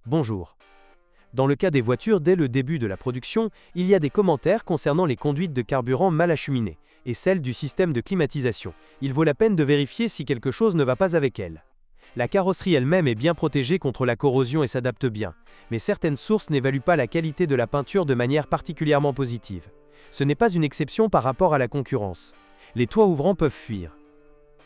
Bonjour. Dans le cas des voitures, dès le début de la production, il y a des commentaires concernant les conduites de carburant mal acheminées et celles du système de climatisation. Il vaut la peine de vérifier si quelque chose ne va pas avec elles. La carrosserie elle-même est bien protégée contre la corrosion et s'adapte bien, mais certaines sources n'évaluent pas la qualité de la peinture de manière particulièrement positive. Ce n'est pas une exception par rapport à la concurrence. Les toits ouvrants peuvent fuir.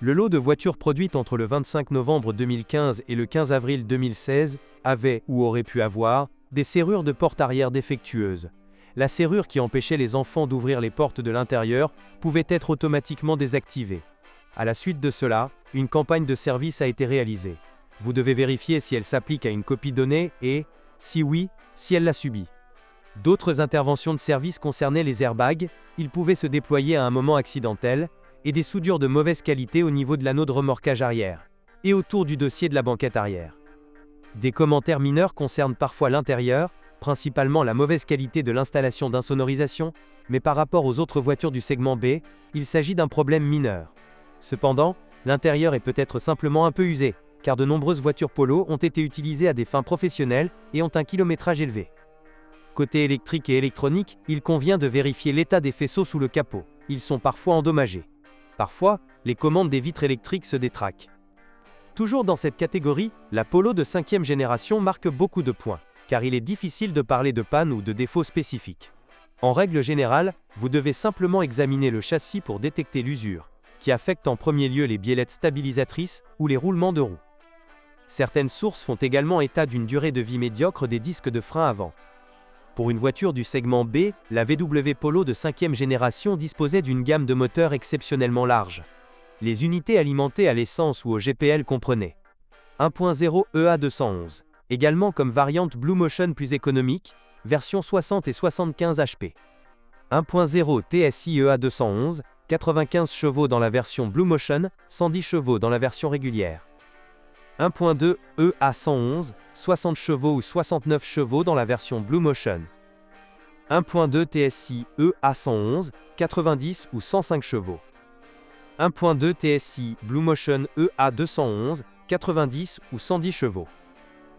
Le lot de voitures produites entre le 25 novembre 2015 et le 15 avril 2016 avait, ou aurait pu avoir, des serrures de porte arrière défectueuses. La serrure qui empêchait les enfants d'ouvrir les portes de l'intérieur pouvait être automatiquement désactivée. À la suite de cela, une campagne de service a été réalisée. Vous devez vérifier si elle s'applique à une copie donnée et, si oui, si elle l'a subie. D'autres interventions de service concernaient les airbags, ils pouvaient se déployer à un moment accidentel, et des soudures de mauvaise qualité au niveau de l'anneau de remorquage arrière, et autour du dossier de la banquette arrière. Des commentaires mineurs concernent parfois l'intérieur, principalement la mauvaise qualité de l'installation d'insonorisation, mais par rapport aux autres voitures du segment B, il s'agit d'un problème mineur. Cependant, l'intérieur est peut-être simplement un peu usé, car de nombreuses voitures Polo ont été utilisées à des fins professionnelles et ont un kilométrage élevé. Côté électrique et électronique, il convient de vérifier l'état des faisceaux sous le capot. Ils sont parfois endommagés. Parfois, les commandes des vitres électriques se détraquent. Toujours dans cette catégorie, la Polo de 5e génération marque beaucoup de points, car il est difficile de parler de panne ou de défauts spécifiques. En règle générale, vous devez simplement examiner le châssis pour détecter l'usure, qui affecte en premier lieu les biellettes stabilisatrices ou les roulements de roues. Certaines sources font également état d'une durée de vie médiocre des disques de frein avant. Pour une voiture du segment B, la VW Polo de 5e génération disposait d'une gamme de moteurs exceptionnellement large. Les unités alimentées à l'essence ou au GPL comprenaient 1.0 EA211, également comme variante Blue Motion plus économique, version 60 et 75 HP. 1.0 TSI EA211, 95 chevaux dans la version Blue Motion, 110 chevaux dans la version régulière. 1.2 EA111, 60 chevaux ou 69 chevaux dans la version Blue Motion. 1.2 TSI EA111, 90 ou 105 chevaux. 1.2 TSI Blue Motion EA211, 90 ou 110 chevaux.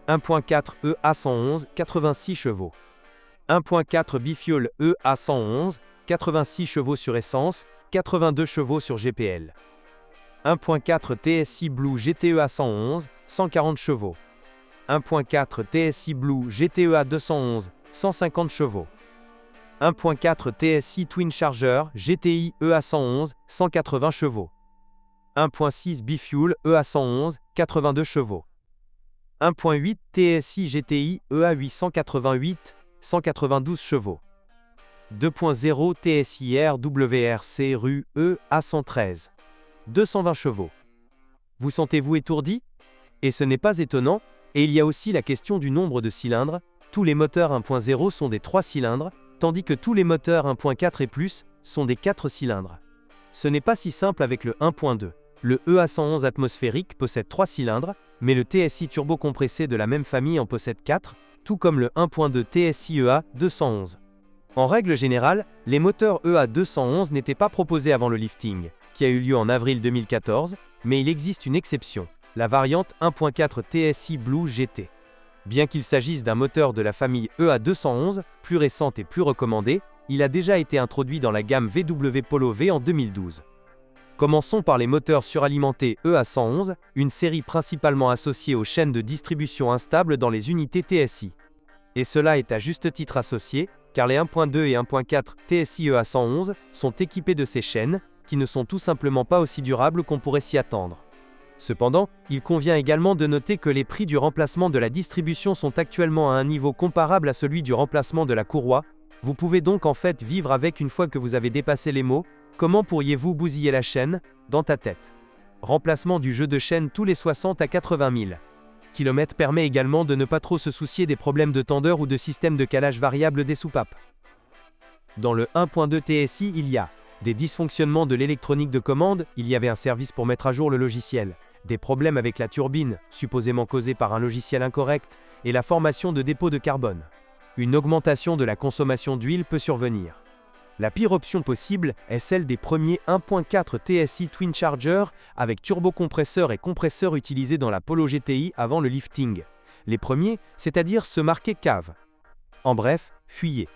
1.4 EA111, 86 chevaux. 1.4 Bifuel EA111, 86 chevaux sur essence, 82 chevaux sur GPL. 1.4 TSI Blue GTEA 111, 140 chevaux. 1.4 TSI Blue GTEA 211, 150 chevaux. 1.4 TSI Twin Charger GTI EA 111, 180 chevaux. 1.6 Bifuel EA 111, 82 chevaux. 1.8 TSI GTI EA 888, 192 chevaux. 2.0 TSI RWRC RU EA 113. 220 chevaux. Vous sentez-vous étourdi? Et ce n'est pas étonnant, et il y a aussi la question du nombre de cylindres. Tous les moteurs 1.0 sont des 3 cylindres, tandis que tous les moteurs 1.4 et plus sont des 4 cylindres. Ce n'est pas si simple avec le 1.2. Le EA111 atmosphérique possède 3 cylindres, mais le TSI turbocompressé de la même famille en possède 4, tout comme le 1.2 TSI EA211. En règle générale, les moteurs EA211 n'étaient pas proposés avant le lifting, qui a eu lieu en avril 2014, mais il existe une exception, la variante 1.4 TSI Blue GT. Bien qu'il s'agisse d'un moteur de la famille EA211, plus récente et plus recommandée, il a déjà été introduit dans la gamme VW Polo V en 2012. Commençons par les moteurs suralimentés EA111, une série principalement associée aux chaînes de distribution instables dans les unités TSI. Et cela est à juste titre associé, car les 1.2 et 1.4 TSI EA111 sont équipés de ces chaînes, qui ne sont tout simplement pas aussi durables qu'on pourrait s'y attendre. Cependant, il convient également de noter que les prix du remplacement de la distribution sont actuellement à un niveau comparable à celui du remplacement de la courroie. Vous pouvez donc en fait vivre avec une fois que vous avez dépassé les mots. Comment pourriez-vous bousiller la chaîne dans ta tête? Remplacement du jeu de chaîne tous les 60 à 80 000 km permet également de ne pas trop se soucier des problèmes de tendeur ou de système de calage variable des soupapes. Dans le 1.2 TSI, il y a des dysfonctionnements de l'électronique de commande, il y avait un service pour mettre à jour le logiciel, des problèmes avec la turbine, supposément causés par un logiciel incorrect, et la formation de dépôts de carbone. Une augmentation de la consommation d'huile peut survenir. La pire option possible est celle des premiers 1.4 TSI Twin Charger avec turbocompresseur et compresseur utilisés dans la Polo GTI avant le lifting. Les premiers, c'est-à-dire ceux marqués cave. En bref, fuyez.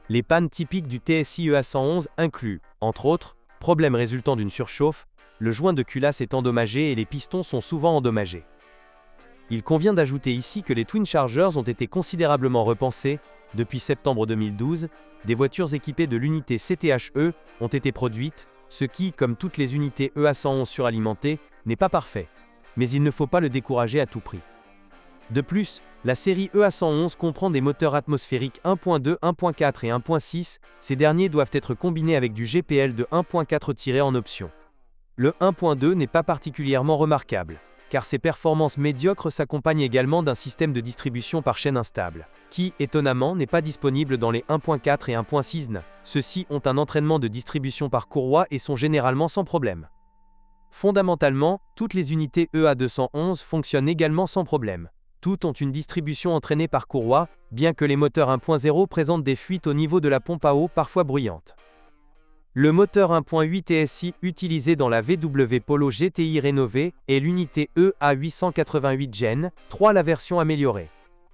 Les pannes typiques du TSI EA111 incluent, entre autres, problèmes résultant d'une surchauffe, le joint de culasse est endommagé et les pistons sont souvent endommagés. Il convient d'ajouter ici que les Twin Chargers ont été considérablement repensés. Depuis septembre 2012, des voitures équipées de l'unité CTHE ont été produites, ce qui, comme toutes les unités EA111 suralimentées, n'est pas parfait. Mais il ne faut pas le décourager à tout prix. De plus, la série EA111 comprend des moteurs atmosphériques 1.2, 1.4 et 1.6, ces derniers doivent être combinés avec du GPL de 1.4 en option. Le 1.2 n'est pas particulièrement remarquable, car ses performances médiocres s'accompagnent également d'un système de distribution par chaîne instable, qui, étonnamment, n'est pas disponible dans les 1.4 et 1.6 n. Ceux-ci ont un entraînement de distribution par courroie et sont généralement sans problème. Fondamentalement, toutes les unités EA211 fonctionnent également sans problème. Toutes ont une distribution entraînée par courroie, bien que les moteurs 1.0 présentent des fuites au niveau de la pompe à eau parfois bruyantes. Le moteur 1.8 TSI utilisé dans la VW Polo GTI rénovée est l'unité EA888 Gen 3, la version améliorée.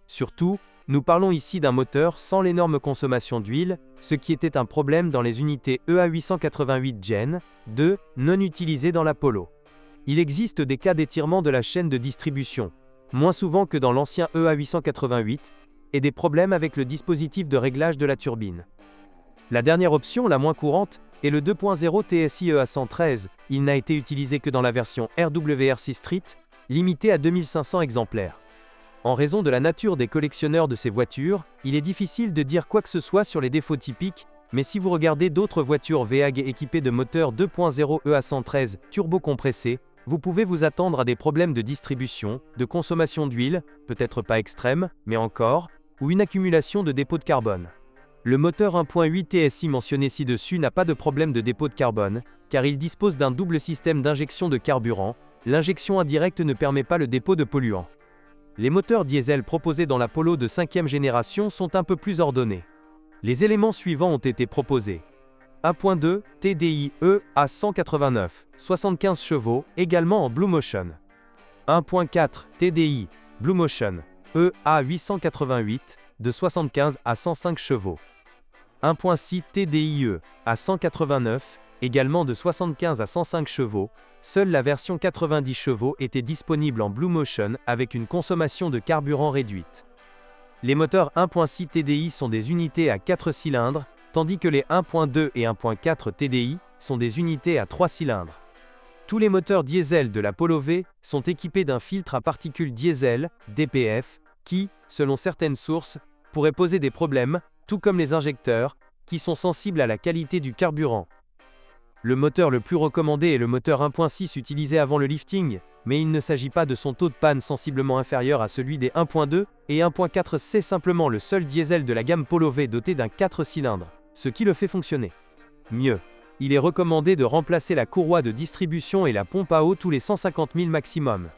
Surtout, nous parlons ici d'un moteur sans l'énorme consommation d'huile, ce qui était un problème dans les unités EA888 Gen 2 non utilisées dans la Polo. Il existe des cas d'étirement de la chaîne de distribution, moins souvent que dans l'ancien EA888, et des problèmes avec le dispositif de réglage de la turbine. La dernière option, la moins courante, est le 2.0 TSI EA113. Il n'a été utilisé que dans la version RWRC Street, limitée à 2500 exemplaires. En raison de la nature des collectionneurs de ces voitures, il est difficile de dire quoi que ce soit sur les défauts typiques, mais si vous regardez d'autres voitures VAG équipées de moteurs 2.0 EA113 turbo-compressés, vous pouvez vous attendre à des problèmes de distribution, de consommation d'huile, peut-être pas extrême, mais encore, ou une accumulation de dépôts de carbone. Le moteur 1.8 TSI mentionné ci-dessus n'a pas de problème de dépôt de carbone, car il dispose d'un double système d'injection de carburant. L'injection indirecte ne permet pas le dépôt de polluants. Les moteurs diesel proposés dans la Polo de 5e génération sont un peu plus ordonnés. Les éléments suivants ont été proposés. 1.2 TDI EA189, 75 chevaux, également en Blue Motion. 1.4 TDI Blue Motion EA888, de 75 à 105 chevaux. 1.6 TDIE à 189, également de 75 à 105 chevaux. Seule la version 90 chevaux était disponible en Blue Motion avec une consommation de carburant réduite. Les moteurs 1.6 TDI sont des unités à 4 cylindres, tandis que les 1.2 et 1.4 TDI sont des unités à 3 cylindres. Tous les moteurs diesel de la Polo V sont équipés d'un filtre à particules diesel, DPF, qui, selon certaines sources, pourrait poser des problèmes, tout comme les injecteurs, qui sont sensibles à la qualité du carburant. Le moteur le plus recommandé est le moteur 1.6 utilisé avant le lifting, mais il ne s'agit pas de son taux de panne sensiblement inférieur à celui des 1.2 et 1.4. C'est simplement le seul diesel de la gamme Polo V doté d'un 4 cylindres, ce qui le fait fonctionner. Mieux, il est recommandé de remplacer la courroie de distribution et la pompe à eau tous les 150 000 maximum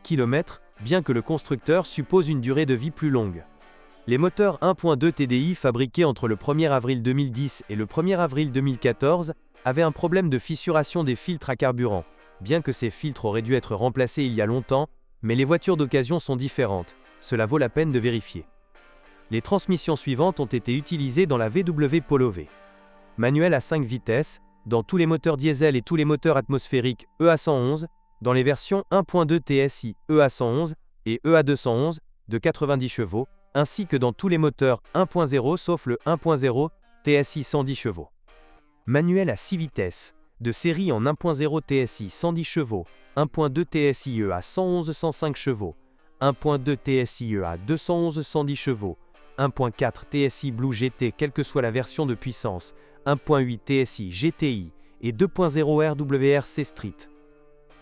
kilomètres, bien que le constructeur suppose une durée de vie plus longue. Les moteurs 1.2 TDI fabriqués entre le 1er avril 2010 et le 1er avril 2014 avaient un problème de fissuration des filtres à carburant, bien que ces filtres auraient dû être remplacés il y a longtemps, mais les voitures d'occasion sont différentes, cela vaut la peine de vérifier. Les transmissions suivantes ont été utilisées dans la VW Polo V. Manuel à 5 vitesses, dans tous les moteurs diesel et tous les moteurs atmosphériques EA111, dans les versions 1.2 TSI EA111 et EA211 de 90 chevaux, ainsi que dans tous les moteurs 1.0 sauf le 1.0 TSI 110 chevaux. Manuel à 6 vitesses, de série en 1.0 TSI 110 chevaux, 1.2 TSI EA 111 105 chevaux, 1.2 TSI EA 211 110 chevaux, 1.4 TSI Blue GT quelle que soit la version de puissance, 1.8 TSI GTI et 2.0 RWRC Street.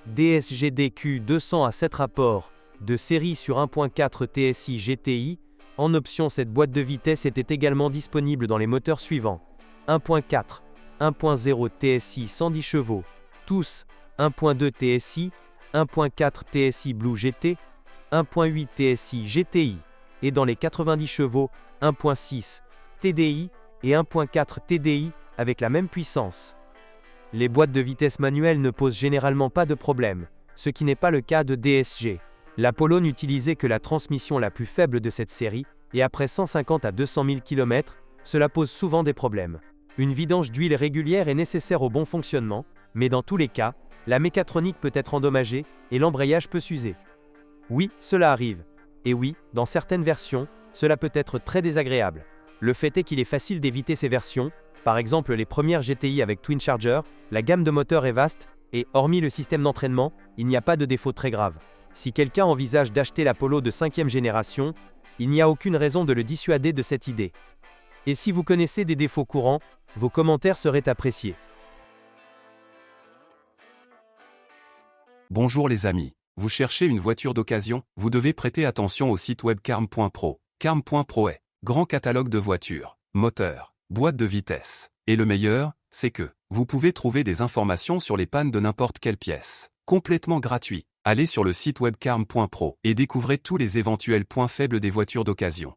DSG-DQ 200 à 7 rapports, de série sur 1.4 TSI GTI. En option, cette boîte de vitesse était également disponible dans les moteurs suivants. 1.4, 1.0 TSI 110 chevaux, tous 1.2 TSI, 1.4 TSI Blue GT, 1.8 TSI GTI, et dans les 90 chevaux, 1.6 TDI et 1.4 TDI avec la même puissance. Les boîtes de vitesse manuelles ne posent généralement pas de problème, ce qui n'est pas le cas de DSG. La Polo n'utilisait que la transmission la plus faible de cette série, et après 150 à 200 000 km, cela pose souvent des problèmes. Une vidange d'huile régulière est nécessaire au bon fonctionnement, mais dans tous les cas, la mécatronique peut être endommagée et l'embrayage peut s'user. Oui, cela arrive. Et oui, dans certaines versions, cela peut être très désagréable. Le fait est qu'il est facile d'éviter ces versions, par exemple les premières GTI avec Twin Charger, la gamme de moteurs est vaste, et hormis le système d'entraînement, il n'y a pas de défaut très grave. Si quelqu'un envisage d'acheter la Polo de 5e génération, il n'y a aucune raison de le dissuader de cette idée. Et si vous connaissez des défauts courants, vos commentaires seraient appréciés. Bonjour les amis. Vous cherchez une voiture d'occasion? Vous devez prêter attention au site web carm.pro. Carm.pro est grand catalogue de voitures, moteurs, boîtes de vitesse. Et le meilleur, c'est que vous pouvez trouver des informations sur les pannes de n'importe quelle pièce. Complètement gratuit. Allez sur le site web carm.pro et découvrez tous les éventuels points faibles des voitures d'occasion.